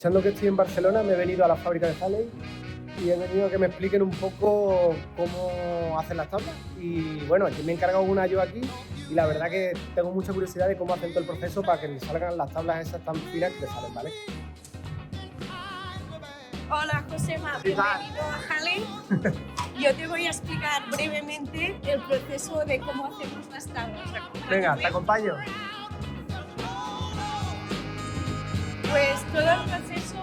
Aprovechando que estoy en Barcelona, me he venido a la fábrica de Halley y he venido a que me expliquen un poco cómo hacen las tablas. Y bueno, aquí me he encargado una yo aquí y la verdad que tengo mucha curiosidad de cómo hacen todo el proceso para que le salgan las tablas esas tan finas que le salen, ¿vale? Hola Josema, bienvenido a Halley. Yo te voy a explicar brevemente el proceso de cómo hacemos las tablas. Venga, te acompaño. Pues todo el proceso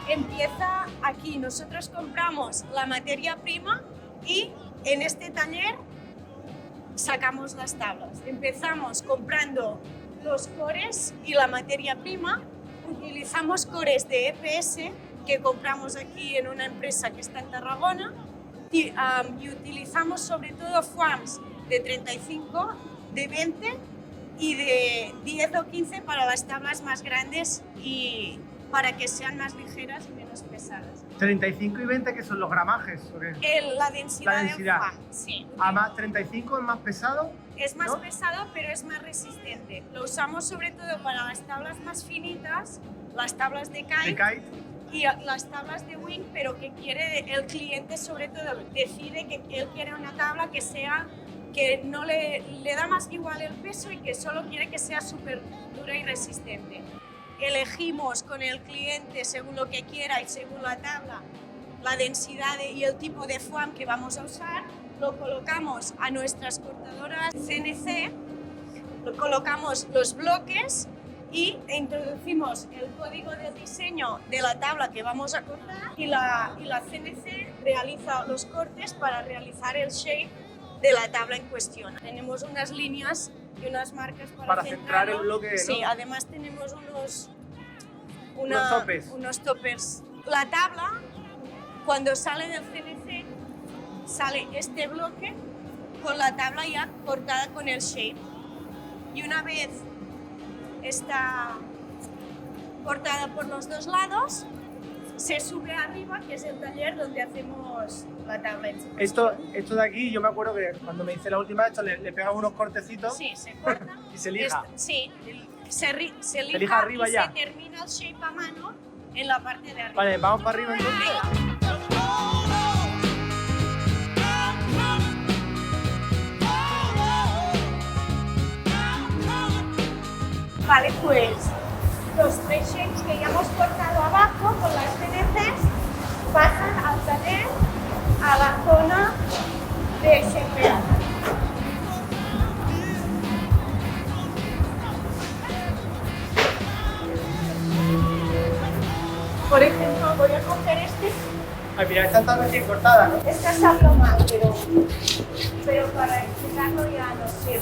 empieza aquí. Nosotros compramos la materia prima y en este taller sacamos las tablas. Empezamos comprando los cores y la materia prima. Utilizamos cores de EPS que compramos aquí en una empresa que está en Tarragona y utilizamos sobre todo foams de 35, de 20 y de 10 o 15 para las tablas más grandes y para que sean más ligeras y menos pesadas. 35 y 20, que son los gramajes, ¿o qué? La densidad del foam, sí. Además, 35 es más pesado. Es más pesado, pero es más resistente. Lo usamos sobre todo para las tablas más finitas, las tablas de kite y las tablas de wing, pero que quiere el cliente sobre todo decide que él quiere una tabla que sea que no le da más igual el peso y que solo quiere que sea súper dura y resistente. Elegimos con el cliente según lo que quiera y según la tabla, la densidad y el tipo de foam que vamos a usar, lo colocamos a nuestras cortadoras CNC, lo colocamos los bloques y introducimos el código del diseño de la tabla que vamos a cortar y la CNC realiza los cortes para realizar el shape de la tabla en cuestión. Tenemos unas líneas y unas marcas para centrar el bloque, ¿no? Sí, además tenemos unos toppers. La tabla, cuando sale del CNC, sale este bloque con la tabla ya cortada con el shape. Y una vez está cortada por los dos lados, se sube arriba, que es el taller donde hacemos la tabla. Esto de aquí, yo me acuerdo que cuando me hice la última, esto le pegan unos cortecitos. Sí, se corta. Y se lija. Sí, se lija arriba y ya. se termina el shape a mano en la parte de arriba. Vale, vamos para arriba entonces. Vale, pues los tres shapes que ya hemos cortado abajo con las CNCs pasan al taller, a la zona de shapear. Por ejemplo, voy a coger este. Al final están recién cortadas, ¿no? Esta se aploma, pero para explicarlo ya nos sirve.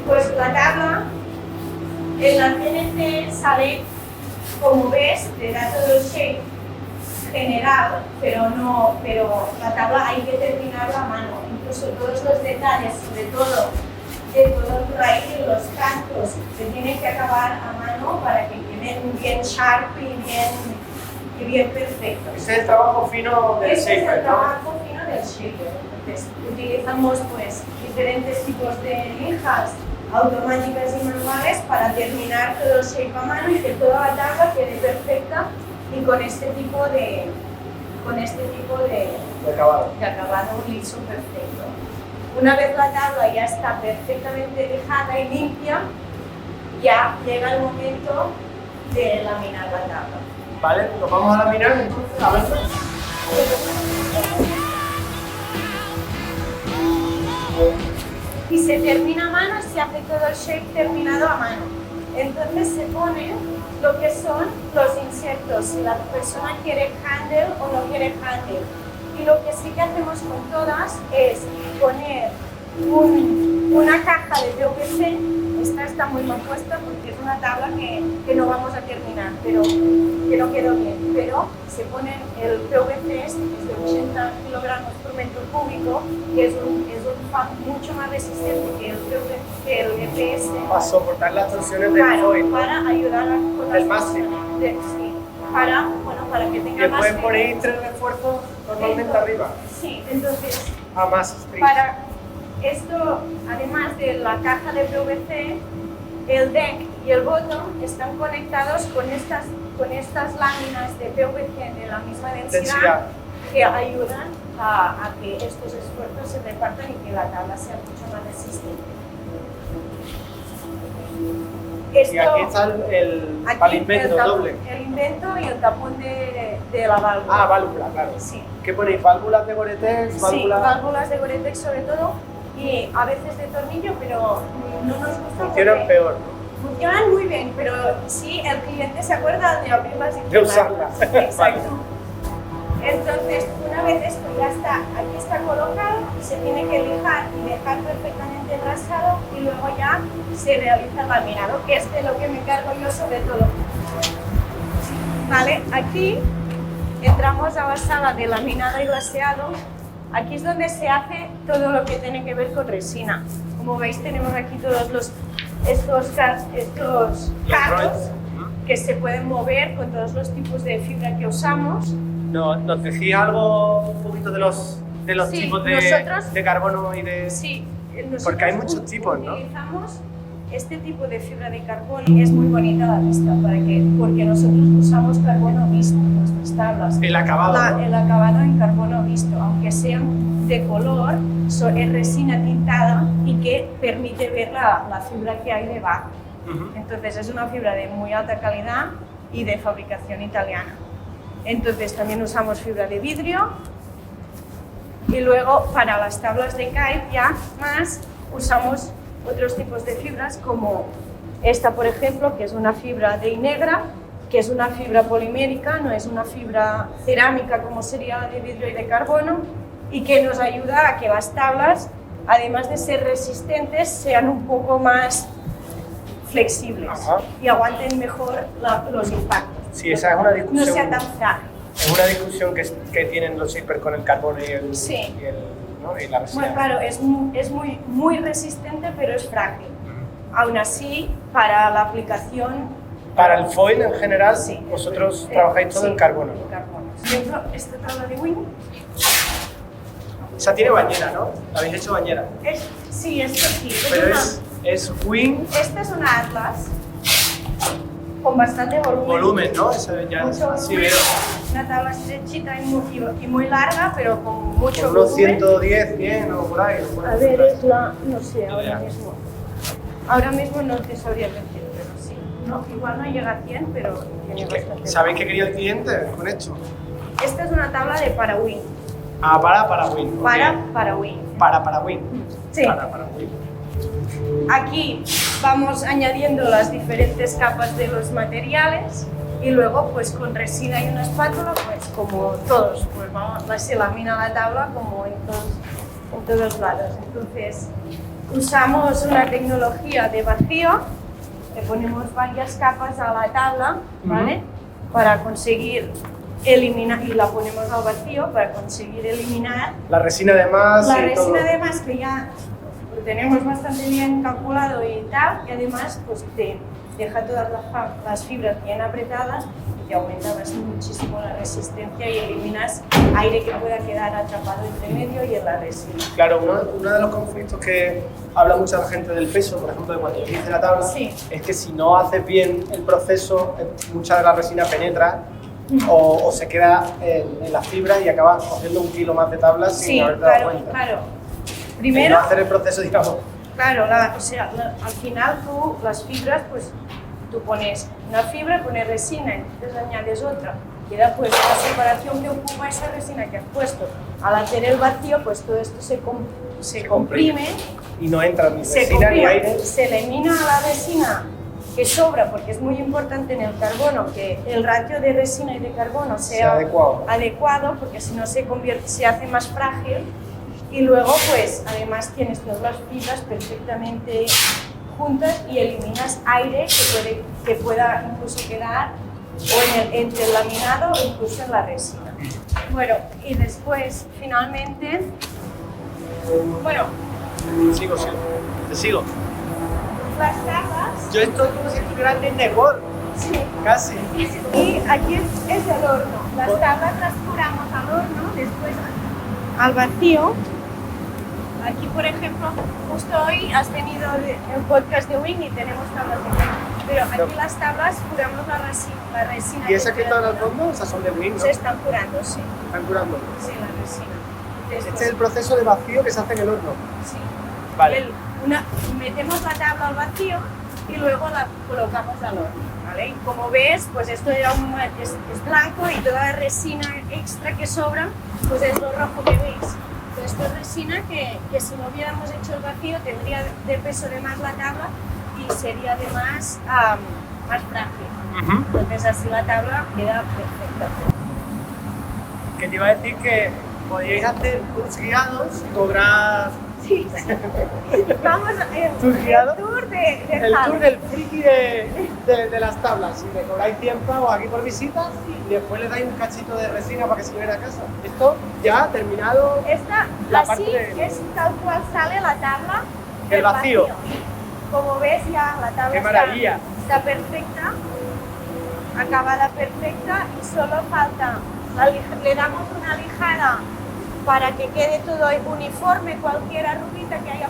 Pues la tabla en la CNC sale, como ves, te da todo el shape general, pero la tabla hay que terminarla a mano. Incluso todos los detalles, sobre todo de todo el raíz, los cantos, se tienen que acabar a mano para que queden bien sharp y bien perfectos. Ese es el trabajo fino del shaper, Ese es el trabajo fino del shaper. Entonces, utilizamos pues diferentes tipos de lijas automáticas y manuales para terminar todo el shape a mano y que toda la tabla quede perfecta y con este tipo de acabado liso perfecto. Una vez la tabla ya está perfectamente lijada y limpia, ya llega el momento de laminar la tabla. Vale, nos vamos a laminar entonces, a ver. Y se termina a mano, se hace todo el shape terminado a mano. Entonces se pone lo que son los insertos, si la persona quiere handle o no quiere handle. Y lo que sí que hacemos con todas es poner una caja de PVC. Esta está muy mal puesta porque es una tabla que no vamos a terminar, pero que no quedó bien. Pero se pone el PVC, este, que es de 80 kilogramos por metro cúbico, que es un foam mucho más resistente que el EPS. Para soportar las tensiones del foil. Para ayudar con las máximo. Sí, para que tenga que más. pueden poner tres refuerzos normalmente arriba. Sí, entonces. A más strips. esto, además de la caja de PVC, el deck y el bottom están conectados con estas láminas de PVC de la misma densidad que ayudan a que estos esfuerzos se repartan y que la tabla sea mucho más resistente. Y aquí está el invento doble. El invento y el tapón de la válvula. Ah, válvula, claro. Sí. ¿Qué ponéis? ¿Válvulas de Gore-Tex? Sí, válvulas de Gore-Tex sobre todo y a veces de tornillo, pero no nos gusta. Funcionan peor. Funcionan muy bien, pero sí el cliente se acuerda de abrirlas y de usarlas. Exacto. Vale. Entonces, una vez esto ya está, aquí está colocado, se tiene que lijar y dejar perfectamente engrasado y luego ya se realiza el laminado, que es de lo que me encargo yo sobre todo. Vale, aquí entramos a la sala de laminado y glaseado. Aquí es donde se hace todo lo que tiene que ver con resina. Como veis, tenemos aquí todos estos carros que se pueden mover con todos los tipos de fibra que usamos. ¿Nos decís algo un poquito de los Sí, tipos de carbono y de...? Sí, porque hay muchos tipos, ¿no? Utilizamos este tipo de fibra de carbono y es muy bonita la vista porque nosotros usamos carbono visto en nuestras tablas. El acabado, ¿no? El acabado en carbono visto, aunque sean de color, es resina tintada y que permite ver la fibra que hay debajo. Entonces es una fibra de muy alta calidad y de fabricación italiana. Entonces también usamos fibra de vidrio y luego para las tablas de kite ya más usamos otros tipos de fibras como esta, por ejemplo, que es una fibra de Inegra, que es una fibra polimérica, no es una fibra cerámica como sería la de vidrio y de carbono, y que nos ayuda a que las tablas, además de ser resistentes, sean un poco más flexibles. Ajá. Y aguanten mejor los impactos. Sí, esa es una discusión. No sea tan frágil. Es una discusión que tienen los zippers con el carbono y la resina. Bueno, claro, es muy resistente, pero es frágil. Aún así, para la aplicación... Para el foil en general, sí, vosotros trabajáis todo en carbono. En carbono. Por ejemplo, esta tabla de wing. Esa tiene bañera, ¿no? ¿La habéis hecho bañera? Sí, esto sí. Pero es wing... Esta es una Atlas con bastante volumen. Volumen, ¿no? Eso ya mucho sí veo. Una tabla estrechita y muy larga, pero con mucho con unos volumen. 110, 100 o por ahí. A ver, es la... no sé, ahora mismo. Ahora mismo no te sabría decir, pero sí. No, igual no llega a 100, pero tiene bastante. ¿Sabéis qué quería el cliente con esto? Esta es una tabla de para wing. Ah, para wing. Para wing. Para wing. Sí. Para wing. Aquí vamos añadiendo las diferentes capas de los materiales y luego pues con resina y una espátula, pues como todos, pues se lamina la tabla como en todos lados. Entonces usamos una tecnología de vacío, le ponemos varias capas a la tabla, ¿vale? Para conseguir eliminar, y la ponemos al vacío para conseguir eliminar la resina de más. La resina de más que ya lo tenemos bastante bien calculado y tal, y además pues te deja todas las fibras bien apretadas y te aumenta muchísimo la resistencia y eliminas aire que pueda quedar atrapado entre medio y en la resina. Claro, uno de los conflictos que habla mucha gente del peso, por ejemplo, de cuando utilices la tabla, sí, es que si no haces bien el proceso, mucha de la resina penetra o se queda en la fibra y acabas cogiendo 1 kilo más de tabla sin haberte dado cuenta. Claro. Primero, no hacer el proceso, digamos. Claro, al final las fibras, pues tú pones una fibra, pones resina, entonces añades otra. Queda pues la separación que ocupa esa resina que has puesto. Al hacer el vacío, pues todo esto se comprime. Y no entra ni resina ni aire. Se elimina la resina que sobra, porque es muy importante en el carbono que el ratio de resina y de carbono sea adecuado, porque si no se hace más frágil. Y luego, pues, además tienes todas las fibras perfectamente juntas y eliminas aire que pueda incluso quedar o entre el laminado o incluso en la resina. Bueno, y después, finalmente, bueno... Te sigo. Las tablas... Yo estoy como si estuviera en Disney World. Sí. Casi. Y aquí es el horno. Las tablas las curamos al horno, después al vacío. aquí por ejemplo, justo hoy has venido en podcast de Wing y tenemos tablas de Wing, pero aquí las tablas curamos la resina. ¿Y esas que están al fondo? Esas son de Wing, ¿no? Se están curando, sí. Están curando. Sí, la resina. Este es el proceso de vacío que se hace en el horno. Sí. Vale. Metemos la tabla al vacío y luego la colocamos al horno, ¿vale? Y como ves, pues esto era es blanco y toda la resina extra que sobra, pues es lo rojo que veis. Esto es resina que si no hubiéramos hecho el vacío tendría de peso de más la tabla y sería además más frágil. Entonces así la tabla queda perfecta. Que te iba a decir que podíais hacer tours guiados y cobrar... Sí, vamos ¿Tour guiado? el tour de El Javi. tour del friki de las tablas. Y le cobráis 100 pavos aquí por visita y después le dais un cachito de resina para que se lleven a casa. Esto ya terminado. Esta, la así parte de- es tal cual sale la tabla El del vacío. Como ves ya la tabla ¡Qué maravilla! está perfecta, acabada perfecta y solo falta, le damos una lijada para que quede todo uniforme, cualquier arruguita que haya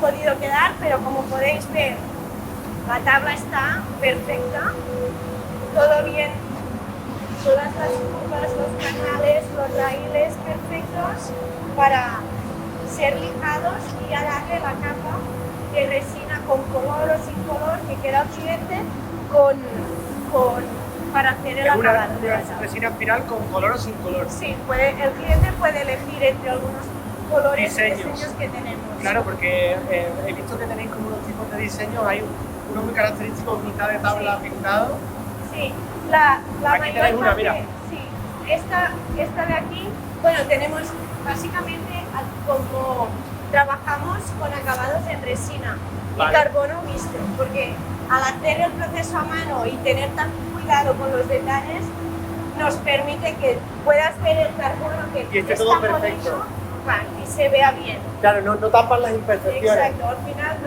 podido quedar, pero como podéis ver, la tabla está perfecta, todo bien, todas las curvas, los canales, los raíles perfectos para ser lijados y ya darle la capa de resina con color o sin color que queda al cliente para hacer el Es una acabado de la tabla. resina final con color o sin color. Sí, el cliente puede elegir entre algunos colores y Diseños. diseños que tenemos. Claro, porque he visto que tenéis como unos tipos de diseños, hay uno muy característico, mitad de tabla pintado. Sí, la Aquí mayor tenéis una, parte, mira. sí, esta de aquí, bueno, tenemos básicamente como trabajamos con acabados en resina Vale. y carbono mixto, porque al hacer el proceso a mano y tener tanto cuidado con los detalles, nos permite que puedas ver el carbono que Y esté está todo ponido, perfecto. y se vea bien. Claro, no tapan las imperfecciones. Exacto, al final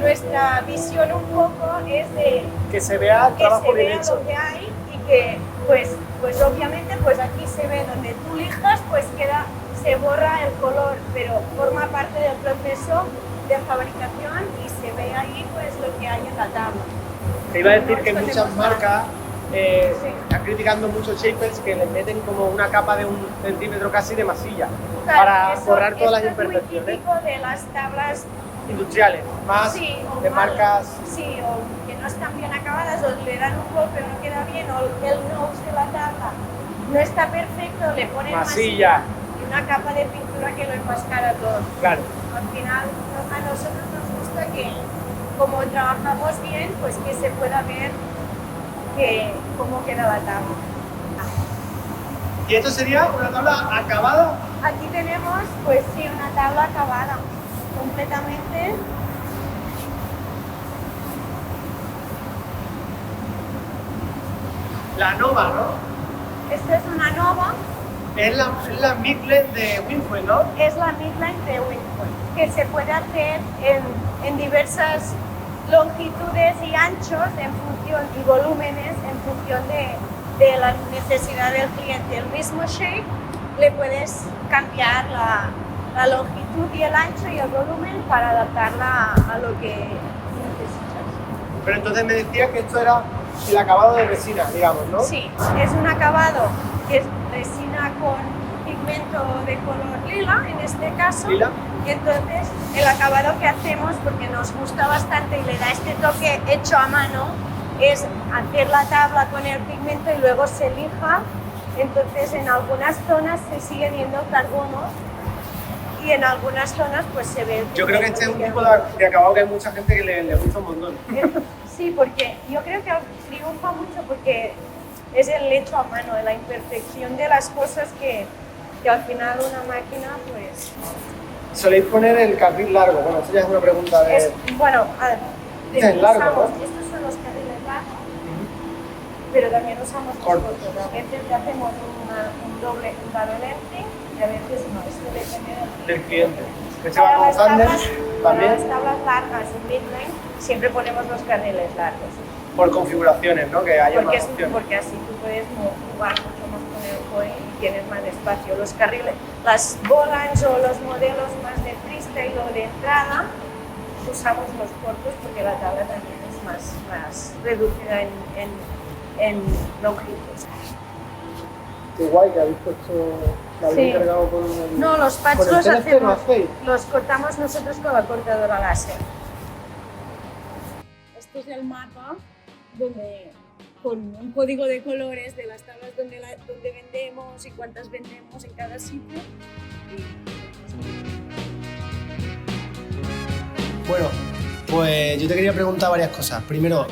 nuestra visión un poco es de Que se vea el que trabajo se bien vea hecho. lo que hay y que pues obviamente pues aquí se ve donde tú lijas pues se borra el color, pero forma parte del proceso de fabricación y se ve ahí pues lo que hay en la tabla. Te iba a decir que Nosotros muchas tenemos marcas Sí. están criticando muchos shapers que les meten como una capa de 1 centímetro casi de masilla Claro, para eso- borrar todas las esto es muy imperfecciones típico de las tablas industriales, más sí, o de mal- marcas. Sí, o que no están bien acabadas, o le dan un golpe, no queda bien, o el nose de la tabla no está perfecto, le ponen Masilla. y una capa de pintura que lo enmascara todo. Claro. Al final, a nosotros nos gusta que, como trabajamos bien, pues que se pueda ver cómo queda la tabla. Y esto sería una tabla acabada. Aquí tenemos, pues sí, una tabla acabada completamente. La Nova, ¿no? Esta es una Nova, Es la Midland de Winfield, ¿no? es la midline de Wingfoil, que se puede hacer en diversas longitudes y anchos y volúmenes en función de la necesidad del cliente. El mismo shape le puedes cambiar la longitud y el ancho y el volumen para adaptarla a lo que necesitas. Pero entonces me decía que esto era el acabado de resina, digamos, ¿no? Sí, es un acabado que es resina con pigmento de color lila, en este caso. Lila. Y entonces el acabado que hacemos, porque nos gusta bastante y le da este toque hecho a mano, es hacer la tabla con el pigmento y luego se lija. Entonces en algunas zonas se sigue viendo el carbono y en algunas zonas pues se ve el Yo creo que pigmento este es un queda tipo de acabado que hay mucha gente que le gusta un montón. Sí, porque yo creo que triunfa mucho porque es el hecho a mano, la imperfección de las cosas que al final una máquina pues... Soléis poner el carril largo, bueno, eso ya es una pregunta de... Bueno, Es largo, usamos, ¿no? estos son los carriles largos, pero también usamos los Cortos. cortos. A veces le hacemos un double length y a veces no, esto depende del cliente. Que se Para va con las tándem tablas- Para también las tablas largas y midline siempre ponemos los carriles largos. por configuraciones, ¿no? Que haya más opciones. Porque así tú puedes jugar mucho más con abajo, tienes más espacio. Los carriles, las bolas o los modelos más de freestyle o de entrada, usamos los cortos porque la tabla también es más reducida en longitud. Qué guay que habéis puesto, la habéis cargado con el... No, los pads ¿con el TNC no hacéis? los cortamos nosotros con la cortadora láser. Este es el mapa donde, con un código de colores de las tablas donde vendemos y cuántas vendemos en cada sitio. Bueno, pues yo te quería preguntar varias cosas. Primero,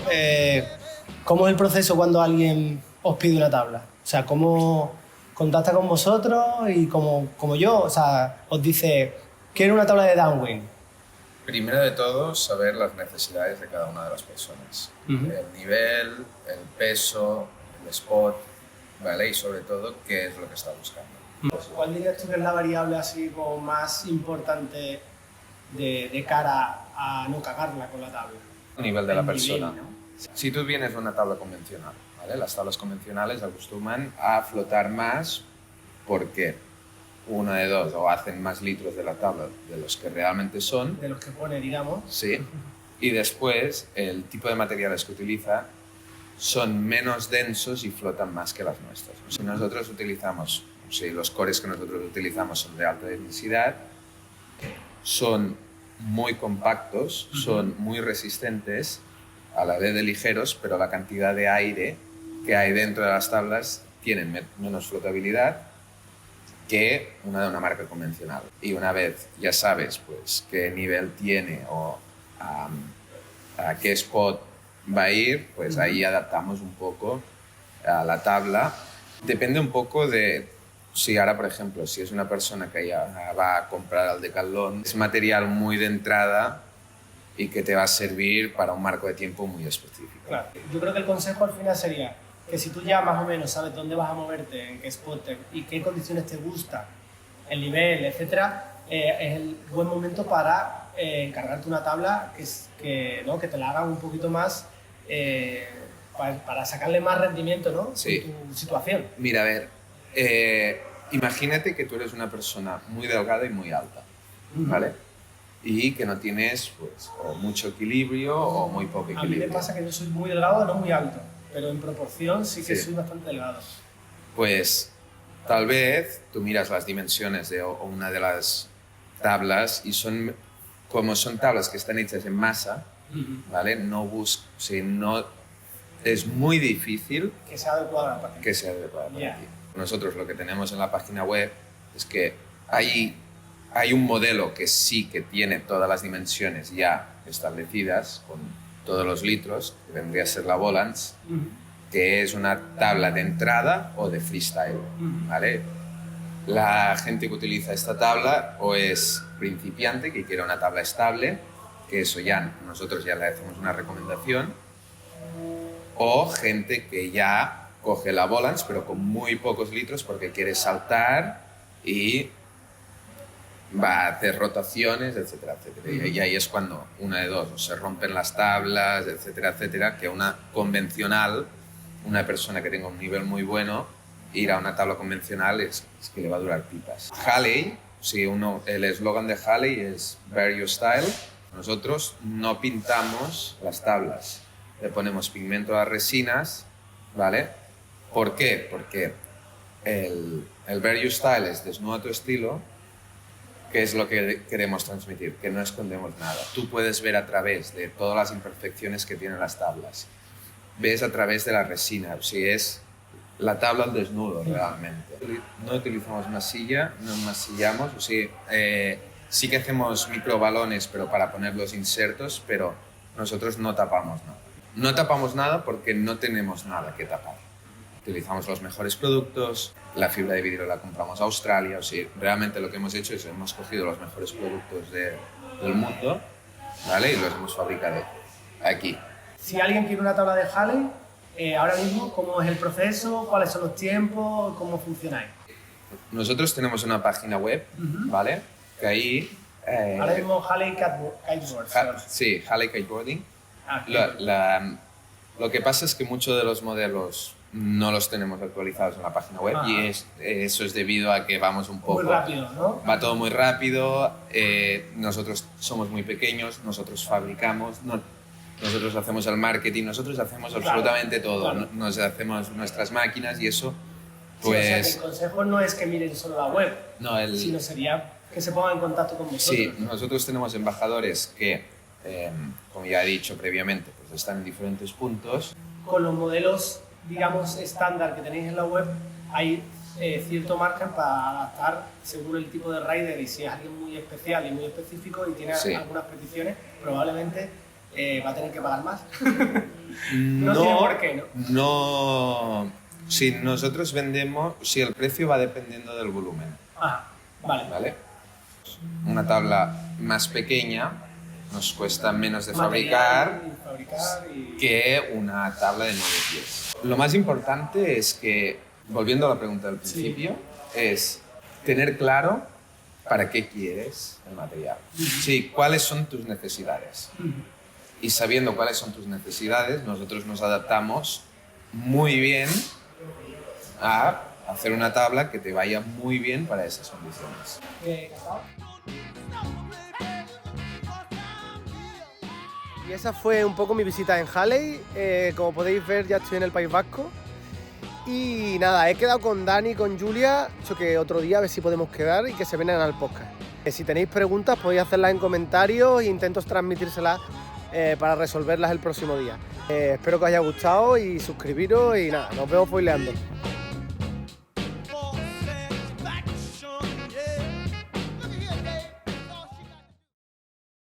¿cómo es el proceso cuando alguien os pide una tabla? O sea, ¿cómo contacta con vosotros y como yo? O sea, os dice, quiero una tabla de downwind. Primero de todo, saber las necesidades de cada una de las personas. El nivel, el peso, el spot, ¿vale? Y sobre todo, qué es lo que está buscando. ¿Cuál dirías tú que es la variable así como más importante de cara a no cagarla con la tabla? El nivel de la persona. Nivel, ¿no? Si tú vienes de una tabla convencional, ¿vale? Las tablas convencionales acostumbran a flotar más porque una de dos, o hacen más litros de la tabla de los que realmente son. De los que pone, digamos. Sí. Y después, el tipo de materiales que utiliza son menos densos y flotan más que las nuestras. Si nosotros utilizamos, si los cores que nosotros utilizamos son de alta densidad, son muy compactos, son muy resistentes, a la vez de ligeros, pero la cantidad de aire que hay dentro de las tablas tienen menos flotabilidad que una de una marca convencional. Y una vez ya sabes pues, qué nivel tiene o a qué spot va a ir, pues ahí adaptamos un poco a la tabla. Depende un poco de si ahora, por ejemplo, si es una persona que ya va a comprar al Decathlon, es material muy de entrada y que te va a servir para un marco de tiempo muy específico. Claro. Yo creo que el consejo al final sería que si tú ya más o menos sabes dónde vas a moverte, en qué spot y qué condiciones te gusta, el nivel, etcétera, es el buen momento para encargarte una tabla ¿no? que te la hagan un poquito más para sacarle más rendimiento, ¿no? Sí. En tu situación. Mira, a ver, imagínate que tú eres una persona muy delgada y muy alta, ¿vale? Y que no tienes pues, o mucho equilibrio o muy poco equilibrio. A mí me pasa que yo soy muy delgado, no muy alto, pero en proporción sí que soy bastante delgado. Pues tal vez tú miras las dimensiones de una de las tablas y como son tablas que están hechas en masa, ¿vale? No es muy difícil que sea adecuada para ti. Que sea adecuada para ti. Nosotros lo que tenemos en la página web es que hay un modelo que sí que tiene todas las dimensiones ya establecidas, con todos los litros, que vendría a ser la Volans, que es una tabla de entrada o de freestyle, ¿vale? La gente que utiliza esta tabla o es principiante, que quiere una tabla estable, que eso ya nosotros ya le hacemos una recomendación, o gente que ya coge la Volans, pero con muy pocos litros porque quiere saltar y va a hacer rotaciones, etcétera, etcétera. Y ahí es cuando una de dos, o se rompen las tablas, etcétera, etcétera, que una convencional, una persona que tenga un nivel muy bueno, ir a una tabla convencional es que le va a durar pipas. Halley, sí, el eslogan de Halley es Bear Your Style. Nosotros no pintamos las tablas, le ponemos pigmento a las resinas, ¿vale? ¿Por qué? Porque el Bear Your Style es desnuda tu estilo, que es lo que queremos transmitir, que no escondemos nada. Tú puedes ver a través de todas las imperfecciones que tienen las tablas. Ves a través de la resina, si es la tabla al desnudo realmente. No utilizamos masilla, no masillamos, sí que hacemos microbalones, pero para poner los insertos, pero nosotros no tapamos nada. No tapamos nada porque no tenemos nada que tapar. Utilizamos los mejores productos, la fibra de vidrio la compramos a Australia, o sea, realmente lo que hemos hecho es hemos cogido los mejores productos del mundo, ¿vale? Y los hemos fabricado aquí. Si alguien quiere una tabla de Halley, ahora mismo, ¿cómo es el proceso? ¿Cuáles son los tiempos? ¿Cómo funcionáis? Nosotros tenemos una página web, ¿vale? Que ahí... ahora mismo Halley Kiteboard. Sí, Halley Kiteboarding. Lo que pasa es que muchos de los modelos no los tenemos actualizados en la página web y eso es debido a que vamos un poco... Muy rápido, ¿no? Va todo muy rápido, nosotros somos muy pequeños, nosotros fabricamos, nosotros hacemos el marketing, nosotros hacemos absolutamente todo, claro. Nos hacemos nuestras máquinas y eso, Sí, o sea, que pues... el consejo no es que miren solo la web, no, sino sería que se pongan en contacto con vosotros. Sí, nosotros tenemos embajadores que, como ya he dicho previamente, pues están en diferentes puntos. Con los modelos, digamos, estándar que tenéis en la web, hay cierto margen para adaptar según el tipo de rider y si es alguien muy especial y muy específico y tiene algunas peticiones, probablemente va a tener que pagar más. No tiene por qué, ¿no? No, si nosotros vendemos, si el precio va dependiendo del volumen. Vale. Una tabla más pequeña nos cuesta menos de Material, fabricar que una tabla de 9 pies. Lo más importante es que, volviendo a la pregunta del principio, es tener claro para qué quieres el material. Sí, cuáles son tus necesidades. Y sabiendo cuáles son tus necesidades, nosotros nos adaptamos muy bien a hacer una tabla que te vaya muy bien para esas condiciones. Y esa fue un poco mi visita en Halley. Como podéis ver, ya estoy en el País Vasco. Y nada, he quedado con Dani y con Julia. He dicho que otro día a ver si podemos quedar y que se vengan al podcast. Si tenéis preguntas podéis hacerlas en comentarios e intento transmitírselas para resolverlas el próximo día. Espero que os haya gustado y suscribiros y nada, nos vemos foileando.